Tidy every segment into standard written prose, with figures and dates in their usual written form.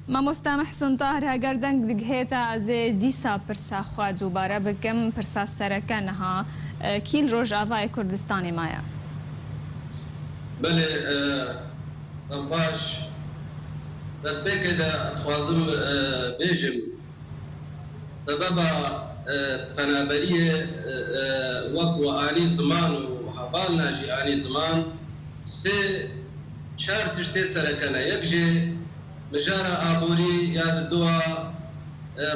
مامۆستا محسن تاهر هەگەر دەنگ دگهێتە ئەزێ دیسا پرسا خوا دووبارە بکەم پرسا سەرەکە نەها کیل ڕۆژئاوای کوردستانی مایە بەێ باش دەستپێکێدا ئەتخوازم بێژم سەبەبە پەنابەریە وەک ئانی زمان و هەبال ناژی ئانی زمان سێ چار تشتێ سەرەکەنە یەکژێ مجارە ئابووری یاددووە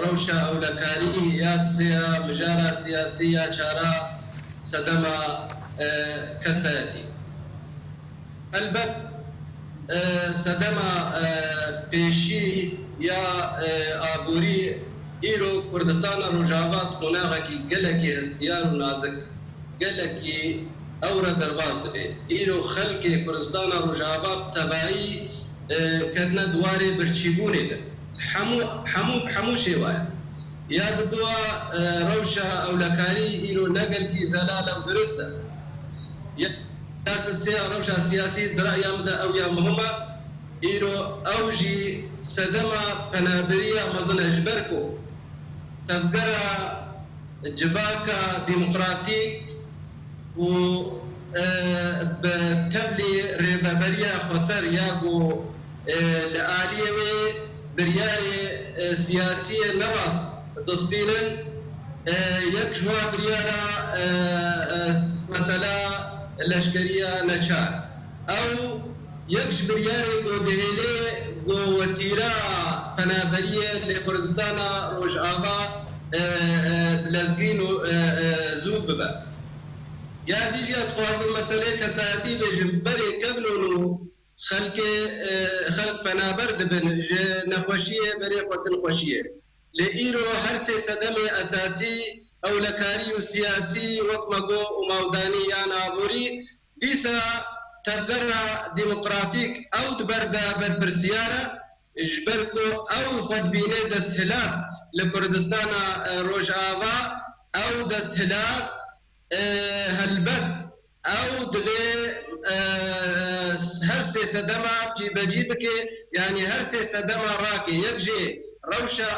ڕەوشە ئەولەکاری یا سێە مجارە سیاسی یا چارە سەدەمە کەسایەتی ئەلبەت سەدەمە پێشی یا ئابووری ئیرۆ کوردستانە ڕۆژاوات قۆناغێکی گەلێکی هەستیار و نازک گەلێکی ئەورە دەرباز دەبێت ئیرۆ خەلکی کوردستانە ڕۆژاوات تەبایی کردنە دوارێ برچیبوونێتە هەموو شێوایە یاددووە ڕەوشە ئەولەکاری ئیرۆ نەگەلکی زەلالە و درستە سێ ڕەوشە سیاسی درایامدا ئەویا مهمە ئیرۆ ئەوژی سەدەمە پەنابەریە مەزنە ژبەرکۆ تەبگەرە جڤاکە دیموقراتیک و بە تەبلی ڕێبەبەریە خۆسەر یاگۆ لە ئالیەوێ بریارێ سیاسیە نەڕاست دەستبینن یەک ژوا بریارە مەسەلا لەشکریە نەچار ئەو یەکش بریارێ گۆ دەهێلێ گۆ وەتیرە پەنابەریە لە کوردستانە ڕۆژئاوا لەزگین و زوو ببە یادیژی ئەتخوازم مەسەلەی کەسایەتی بێژم بەرێ کەبنۆن و خەلک پەنابەر دەبن ژە نەخۆشیە بەرێ خۆتن خۆشیە لە ئیرۆ هەر سێ سەدەمی ئەساسی ئەولەکاری و سیاسی وەک مەگۆ و ماودانی یان ئابووری دیسە تەبگەرە دیموقراتیک ئەو دبەردە بەرپرسیارە ژبەرکۆ ئەو خۆتبینێ دەستهێلات لە کوردستانە ڕۆژئاوا ئەو دەستهێلات هەلبەت ئەو دەبێ هەر سێ سەدەمە جیبەجی بکێ یعنی هەر سێ سەدەمە ڕاکێ یەکژێ ڕەوشە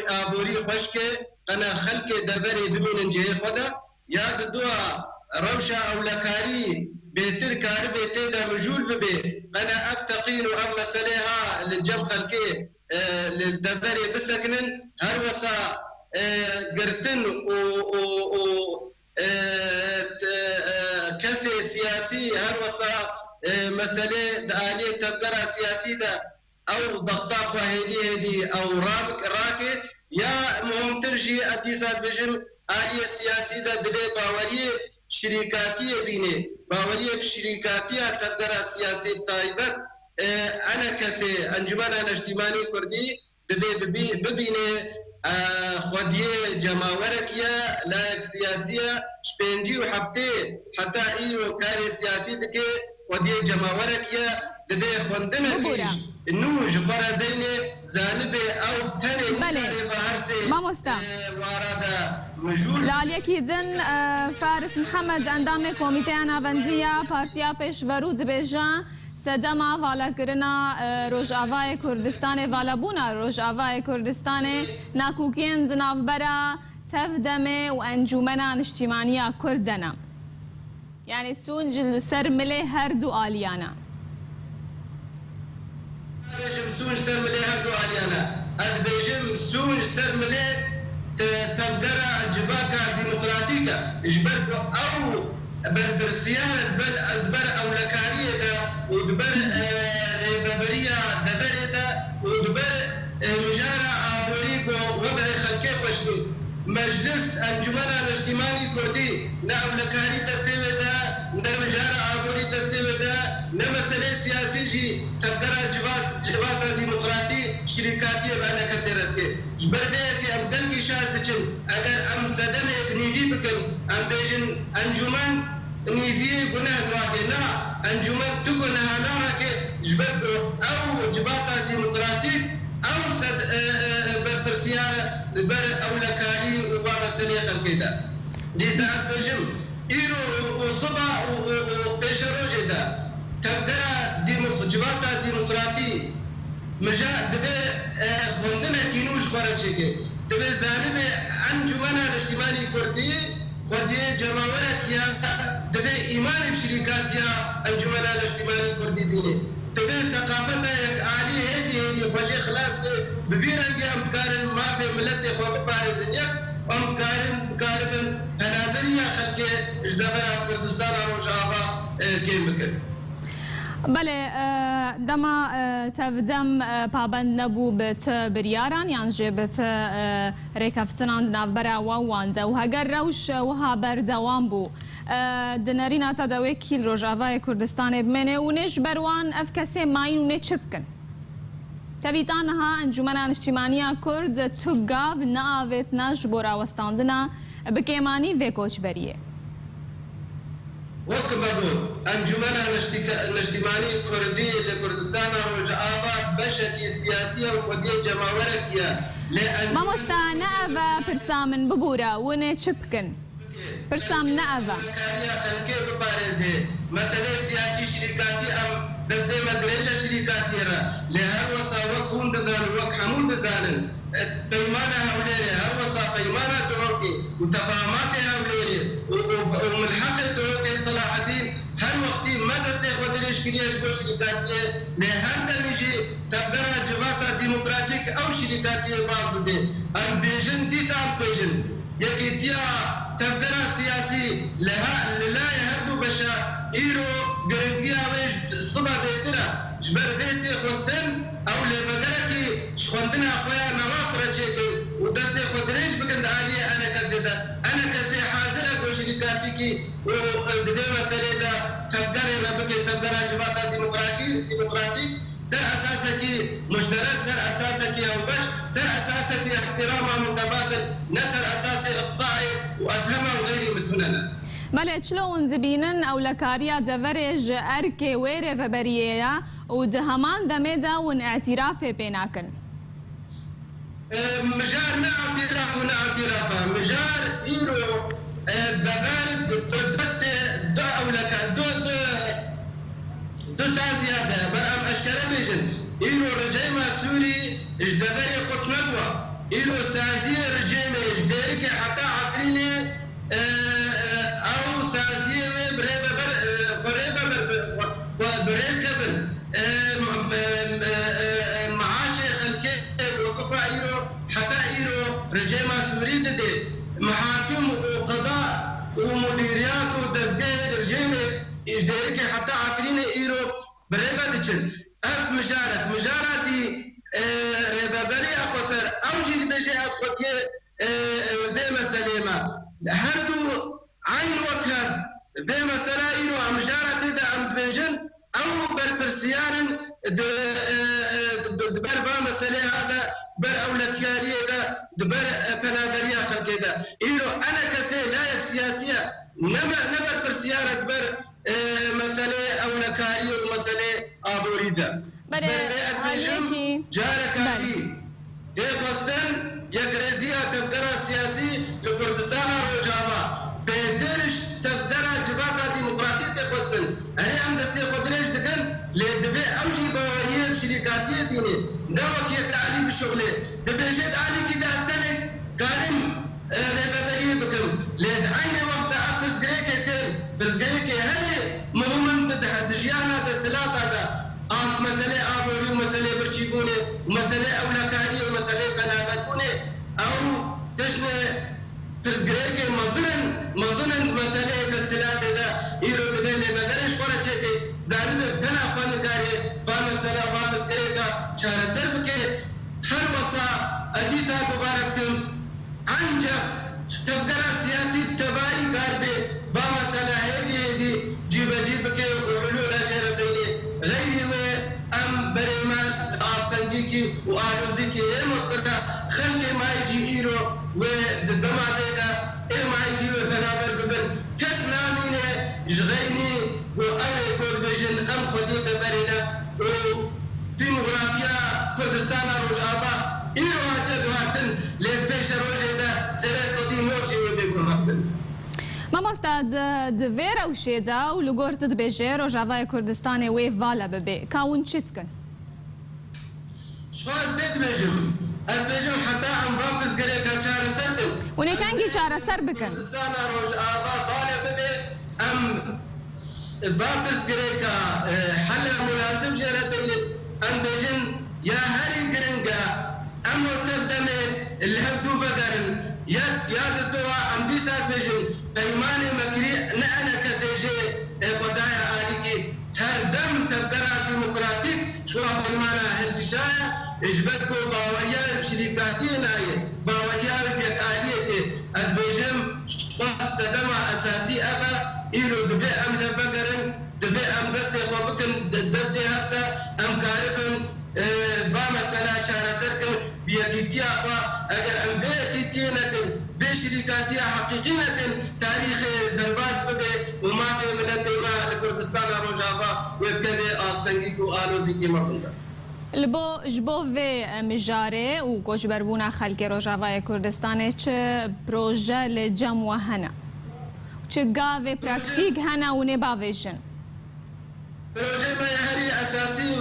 ئابووری خۆشکێ قەنە خەلکێ دەبەرێ ببینن جێ خۆدا یاددووە ڕەوشە ئەولەکاری بێتر کار بێ تێدا مژول ببێ قەنە ئەف تەقین و ئەم مەسەلەیە لە جەم خەلکێ دەبەرێ بسەکنن هەروەسا گرتن و کەسێ سیاسی هەروەسا مەسەلێ دەعالێ تەبگەرە سیاسیدا ئەو دەختا خواهێدی هێدی ئەو ڕاکێ یا مهمترژی ئەدیسات بژم ئالیە سیاسیدا دەبێ باوەریە شریکاتیە بینێ باوەریە شریکاتیە تەبگەرە سیاسی تایبەت ئەنە کەسێ ئەنجومەنە نیشتیمانی کوردی دەبێ ببینێ خودیه جماورکیه لایک سیاسیه شپنجی و هفته حتی ایرو کار سیاسی دکه خودیه جماورکیه دبی خوندنه کیش نوج فردینه زانبه او تنه مامۆستا لالیەکی دن فارس محەممەد ئەندامێ کۆمیتەیە ناڤەندیە پارتیا پێشڤەرو دبێژە سەدەما ڤالەکردنا ڕۆژئاوای کوردستانê ڤالەبوونا ڕۆژئاوای کوردستانê ناکوکیên di navbera tevdemê û encûmena niştîmaniya Kurd dene yanî sûn ji li ser milê her du aliyan e sûn ser milê her du aliyan e ez bêjim sûn ser milê tevgera civaka demokratîk e ji ber ku ew berpirsiyar ber ewlekariyê de û diber rêveberiya deverê de û diber mijara aborî ku webe xelkê xweşbû meclis encûmena niştîmanî Kurdî ne ewlekarî destê wê de ne mijara aborî destê wê de ne meselê siyasî jî tevgera civata demokratî şîrîkatiyê bene kesê re dike ji ber vê yekê em gelkî şer diçin eger em sedemêk nîvî bikin em bêjin encûmen نيفي بناء راكنا انجمت تكون هناك جبت او جباتا ديمقراطيك او سد برسيارة بر اولكاري ووانا سليخ الكيدا دي ساعات بجم ايرو وصبا وقشرو جدا تبقى جباتا ديمقراطي مجا دبي شخوره چیکه دبی زانب انجمن اجتماعی کردی خودی جماعت یا دبی ایمان شرکات یا انجمن اجتماعی کردی بینه دبی ثقافت یک عالی هدی خوشی خلاص ببینن که امکان ما فی ملت خواب بارزنیک امکان بکاربن هنادری خلک اجدبر کردستان روجاوا کیم بکن. بله دما تفدم پابند نبو بت بریاران یان جه بت ریکفتنان نافبرا وانده و هگر روش وها بردوام بو دنرینا تا دوی کیل روجاوای کردستان بمنه و نش بروان اف کسی ماین و نچ بکن تفیتانها انجمن اجتماعی کرد تگاو ناوت نش بورا وستاندنا بکیمانی و کوچ بریه وكبروا انجمن الاجتماعي الكردي لكردستان وجعابا بشكي سياسيه وفديه جماوركيه ما مستعنى برسامن ببورا ونتشبكن برسام نأفا كاريا خلقي ببارزه مسألة سياسي شركاتي ام دزدي مدرجة شركاتي را لهر وصا وكون دزان وك حمود دزان بيمانا هوليري هر وصا بيمانا تروكي وتفاهمات هوليري وملحق تروكي صلاح الدين هر وقتي ما دزدي خودريش كريش بو شركاتي لهر دميجي تبقرا جباتا ديمقراطيك او شركاتي بعض دي ام بيجن دي سام بيجن يكي ديا تبقرا سياسي لا يهدو بشا ايرو قرنقيا ويش صبا بيتنا جبر بيتي خستن او لبقركي شخوندنا اخويا نواصر تشيكي ودستي خدريش بكند عالية انا كزيدا انا كزي حاضرة بشركاتيكي ودبي مسألة دا تبقري ربكي تبقرا جباتا ديمقراطيك سر اساسك مشترك سر اساسك او بش سر اساسك احترام متبادل نسر اساسي اقصائي واسهمها وغيري مثلنا بله شلون زبينن او لكاريا دفرج اركي ويري فبريا ودهمان دميدا ون اعتراف بيناكن مجار اعتراف مجار ايرو دبر دست دو او لك دو سازيادة برام اشكال بيجن ايرو رجيما سوري اجدبري خط نبوة ايرو سازية رجيما اجدارك حتى عفريني او سازية بريبا بريبا معاشي خلقي وصفا ايرو حتى ايرو رجيما سوري دي محاكم وقضاء ومديريات ودزقين رجيما اجدارك حتى عفريني ايرو بريبا ديشن اف مجاراتي ريبابري اخسر اوجي بيجي اسقطيه ذي مسلمه هردو عين وكر ذي مسلا ايرو مجاراتي دا ام بيجن او برسيان دبر با مسألة هذا بر اولكياريه دا دبر بنادريا خلقي دا ايرو انا كسي لايك سياسيه نبر برسيان دبر مسألة اولكاريه ومسألة ابوريدا عليكي جاركاتي دي خواستن یک رزدية تفكرة سياسي لكردستان روجاوا بهدرش تفكرة جباتا ديمقراطية دي خواستن هني هم دستي خودريش دكن لدبي اوشي بواريه بشركاتية ديني نوك يكالي بشغلي دبي جد علي كي داستنك كارم ريبابريه بكم لد عين وقت افرز غريكي تل برز غريكي هني مهمن تدجيانا دستلاتا دا مسألة آبوري ومسألة برشيبوني ومسألة أولكاري ومسألة بنابتوني أو تشنى ترزقريكي مظنن مسألة دستلات دا إيرو بدل مدرش قرى چيكي ظالم ابتنا خوانكاري بمسألة وابسكريكا شهر سربكي هر وصا أديسا مباركتم عنجا تفكرة سياسي تباري قاربي بمسألة هيدي جيبكي وحلول أجيرتيني غيري ام بريمان آستنجيكي وآلوزيكي مصدركا خلقي ما يجي إيرو وددما بيدا ما يجي وتنابر ببن كس ناميني جغيني وأوي كردبجن أم خدي دبرنا وديموغرافيا كردستان روجابا إيرو هاتا دوارتن لبيش روجيدا سلاسة دي موشي وبيقو هاتن ماما استاد دفير او شيدا ولغورت دبيجي روجاوای کردستان وی والا ببي كاون چتكن شخص بيت بيجم البيجم حتى عم بابز قريكا شهر سردم ونكانجي شارة سر بكن كردستان روج آبا طالب ببي أم بابز قريكا حل مناسب جرتين أم بيجن يا هاري قرنقا أم تبدمي اللي هبدو بقرن يا دتوا أم دي سات بيجن بيماني مكري نأنا كسيجي خدايا آليكي هر دم تبقرا ديمقراطيك شو بيمانا هلتشايا اجبتكو باوريا بشركاتينا باوريا بيكاليتي البيجم صدمة أساسي أبا إيرو دبي أم لبقرن دبي أم دستي خوبكن دستي حتى أم كاربن با مسألة شارع سركن بيكيتيا أخوا أجر أم بيكيتيا نكن بشركاتيا حقيقية تاريخ درباز ببي وما في ملتي ما لكردستان روجافا ويبكبي آستنجيكو آلوزي كيما فندا لبو جبو في مجاري و كوجبربونا خلق روجاوای کردستان چه پروژه لجم و هنا چه گاوه پراکتیک هنا و نباویشن پروژه مهری اساسی و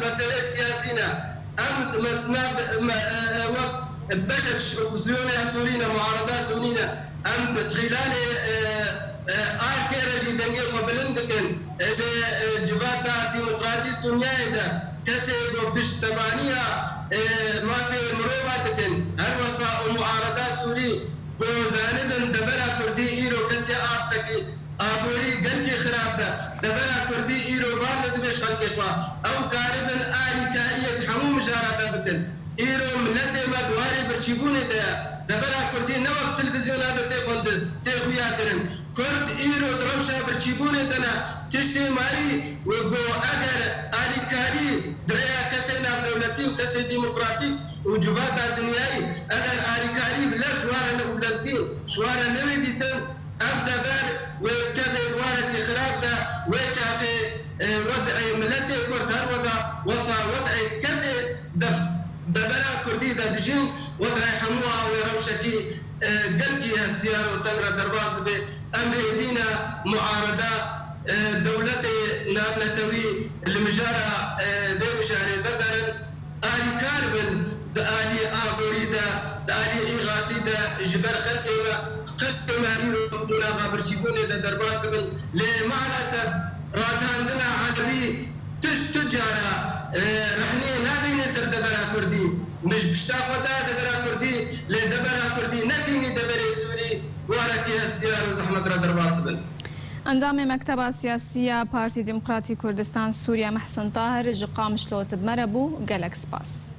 مسئله سیاسینا ام مسناب وقت بشك زيونة سورينا معارضات سورينا ام خلال آركيرجي دنجي خبلندكن جباتا ديمقراطي الدنيا كسي بش تبانية ما في مروباتكن هر وصاء معارضات سوري بوزانبن دبرا كردي إيرو كنتي آستكي آبوري قلقي خراب ده دبرا كردي إيرو بالد بش خلقي خوا أو كاربن آلي كارية حمو مجارة بكن إيرو ملتي مدواري برشيبوني ده دبرا كردي نوك تلفزيون هذا تيخويا درن كرد إيرو درمشا برشيبوني دنا تشتي ماري وقو أجر آلي كاري دريا كسينا دولتي وكسي ديمقراطي وجبات الدنياي أجر آلي كاري بلا شوارا نبلسكين شوارا نوي ديتن أبدا بار وكبه وارد خرابتا ويشافي وضعي ملتي كرد هر وصا وضعي كسي دبرا كردي دا دجين وضعي حموها وروشكي قلقي هستيار وتنرى درباز بي أمري دينا معارضة دولتي نابلتوي المجارة دي مشاري بدرن آلي كاربن دا آلي آبوريدا دا آلي إغاسيدا جبر خلقي قد ماريرو تقولا غابر شيكوني دا دربات بن لما الأسف راتاندنا عدبي تجارة رحني نادي نسر دبرا كردي مش بشتاخو دا دبرا كردي لدبرا كردي نتيني دبري سوري واركي هستيار وزحمة را دربات بن انظام مكتب سياسية بارتي ديمقراطي كردستان سوريا محسن طاهر جقام شلوت بمربو جالكس باس